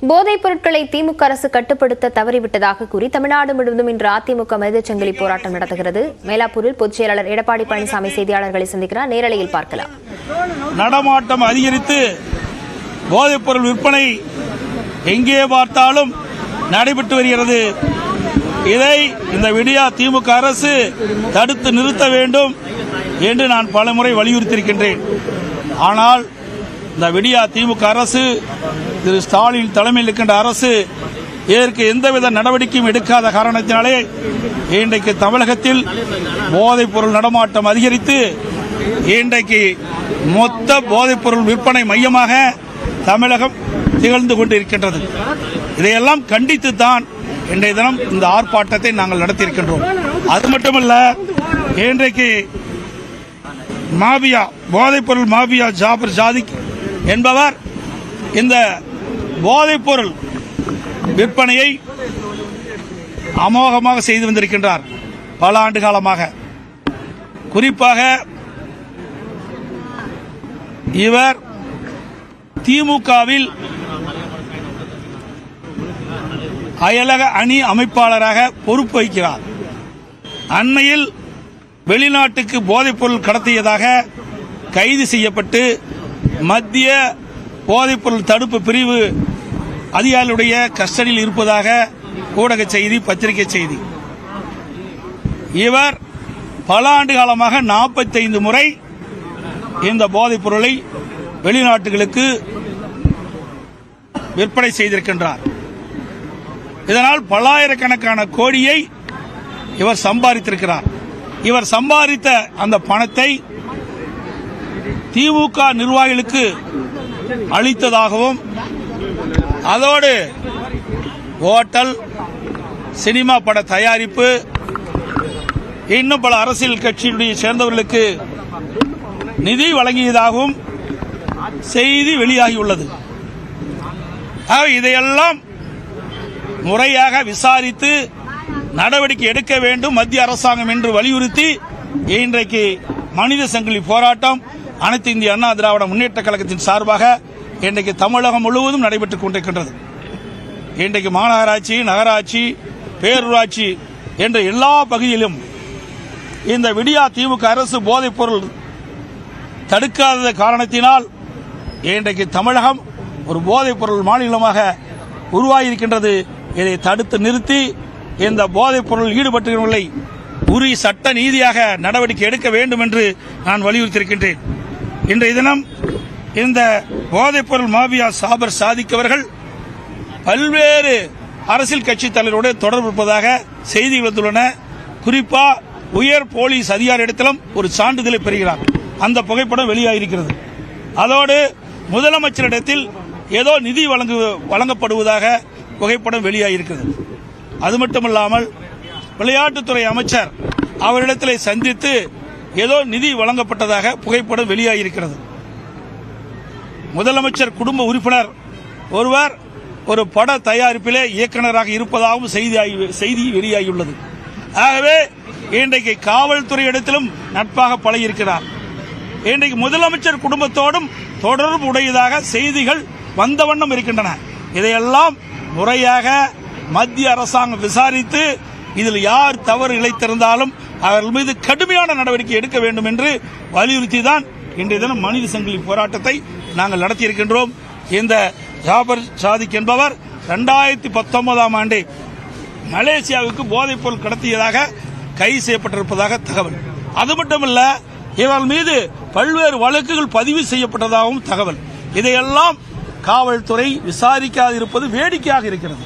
போதைப் பொருட்களை திமுக அரசு கட்டுப்படுத்த தவறிவிட்டதாக கூறி தமிழ்நாடு முழுவதும் இன்று அதிமுக மனித சங்கிலி போராட்டம் நடத்துகிறது. மேலாப்பூரில் பொதுச் செயலாளர் எடப்பாடி பழனிசாமி செய்தியாளர்களை சந்திக்கிறார். நேரலையில் பார்க்கலாம். நடமாட்டம் அதிகரித்து போதைப் பொருள் விற்பனை எங்கே பார்த்தாலும் நடைபெற்று வருகிறது. இதை இந்த விடியா திமுக அரசு தடுத்து நிறுத்த வேண்டும் என்று நான் பலமுறை வலியுறுத்தியிருக்கின்றேன். ஆனால் இந்த விடியா திமுக அரசு, திரு ஸ்டாலின் தலைமையில் இருக்கின்ற அரசு இதற்கு எந்தவித நடவடிக்கையும் எடுக்காத காரணத்தினாலே இன்றைக்கு தமிழகத்தில் போதைப் பொருள் நடமாட்டம் அதிகரித்து இன்றைக்கு மொத்த போதைப் பொருள் விற்பனை மையமாக தமிழகம் திகழ்ந்து கொண்டிருக்கின்றது. இதையெல்லாம் கண்டித்துத்தான் இன்றைய தினம் இந்த ஆர்ப்பாட்டத்தை நாங்கள் நடத்தியிருக்கின்றோம். அது மட்டுமல்ல, இன்றைக்கு மாபியா, போதைப் பொருள் மாபியா ஜாபர் சாதிக் என்பவர் இந்த போதைப் பொருள் விற்பனையை அமோகமாக செய்து வந்திருக்கின்றார். பல ஆண்டு காலமாக குறிப்பாக இவர் திமுகவில் அயலக அணி அமைப்பாளராக பொறுப்பு வகிக்கிறார். அண்மையில் வெளிநாட்டுக்கு போதைப் பொருள் கடத்தியதாக கைது செய்யப்பட்டு மத்திய போதைப் பொருள் தடுப்பு பிரிவு அதிகாரிகளுடைய கஸ்டடியில் இருப்பதாக ஊடக செய்தி, பத்திரிகை செய்தி. இவர் பல ஆண்டு காலமாக 45 முறை இந்த போதைப் பொருளை வெளிநாட்டுகளுக்கு விற்பனை செய்திருக்கின்றார். இதனால் பல்லாயிரக்கணக்கான கோடியை இவர் சம்பாதித்திருக்கிறார். இவர் சம்பாதித்த அந்த பணத்தை திமுக நிர்வாகிகளுக்கு அளித்ததாகவும், அதோடு ஹோட்டல், சினிமா பட தயாரிப்பு, இன்னும் பல அரசியல் கட்சியுடைய சேர்ந்தவர்களுக்கு நிதி வழங்கியதாகவும் செய்தி வெளியாகியுள்ளது. இதையெல்லாம் முறையாக விசாரித்து நடவடிக்கை எடுக்க வேண்டும் மத்திய அரசாங்கம் என்று வலியுறுத்தி இன்றைக்கு மனித சங்கிலி போராட்டம் அனைத்து இந்திய அண்ணா திராவிட முன்னேற்ற கழகத்தின் சார்பாக இன்றைக்கு தமிழகம் முழுவதும் நடைபெற்றுக் கொண்டிருக்கின்றது. இன்றைக்கு மாநகராட்சி, நகராட்சி, பேரூராட்சி என்ற எல்லா பகுதியிலும் இந்த விடியா திமுக அரசு போதைப் பொருள் தடுக்காத காரணத்தினால் இன்றைக்கு தமிழகம் ஒரு போதைப் பொருள் மாநிலமாக உருவாகியிருக்கின்றது. இதை தடுத்து நிறுத்தி இந்த போதைப் பொருள் ஈடுபட்டுள்ளவர்களை உரிய சட்ட நீதியாக நடவடிக்கை எடுக்க வேண்டும் என்று நான் வலியுறுத்தியிருக்கின்றேன். இன்றைய தினம் இந்த போதைப் பொருள் மாபியா ஜாபர் சாதிக் அவர்கள் பல்வேறு அரசியல் கட்சி தலைவருடைய தொடர்பு இருப்பதாக செய்திகள் வந்துள்ளன. குறிப்பா உயர் போலீஸ் அதிகாரியிடத்திலும் ஒரு சான்றிதழை பெறுகிறார். அந்த புகைப்படம் வெளியாகியிருக்கிறது. அதோடு முதலமைச்சரிடத்தில் ஏதோ நிதி வழங்கப்படுவதாக புகைப்படம் வெளியாகியிருக்கிறது. அது மட்டுமல்லாமல் விளையாட்டுத்துறை அமைச்சர் அவரிடத்தில் சந்தித்து ஏதோ நிதி வழங்கப்பட்டதாக புகைப்படம் வெளியாகியிருக்கிறது. முதலமைச்சர் குடும்ப உறுப்பினர் ஒருவர் ஒரு பட தயாரிப்பிலே இயக்குநராக இருப்பதாகவும் செய்தி வெளியாகியுள்ளது. ஆகவே இன்றைக்கு காவல்துறை இடத்திலும் நட்பாக பழகியிருக்கிறார். இன்றைக்கு முதலமைச்சர் குடும்பத்தோடும் தொடர்பு உடையதாக செய்திகள் வந்த வண்ணம் இருக்கின்றன. இதையெல்லாம் முறையாக மத்திய அரசாங்கம் விசாரித்து இதில் யார் தவறு இழைத்திருந்தாலும் அவர்கள் மீது கடுமையான நடவடிக்கை எடுக்க வேண்டும் என்று வலியுறுத்தி தான் இன்றைய தினம் மனித சங்கிலி போராட்டத்தை நாங்கள் நடத்தியிருக்கின்றோம். இந்த ஜாபர் சாதிக் என்பவர் 2019ஆம் ஆண்டு மலேசியாவுக்கு போதைப் பொருள் கடத்தியதாக கைது செய்யப்பட்டிருப்பதாக தகவல். அது மட்டுமல்ல, இவர்கள் மீது பல்வேறு வழக்குகள் பதிவு செய்யப்பட்டதாகவும் தகவல். இதையெல்லாம் காவல்துறை விசாரிக்காதிருப்பது வேடிக்கையாக இருக்கிறது.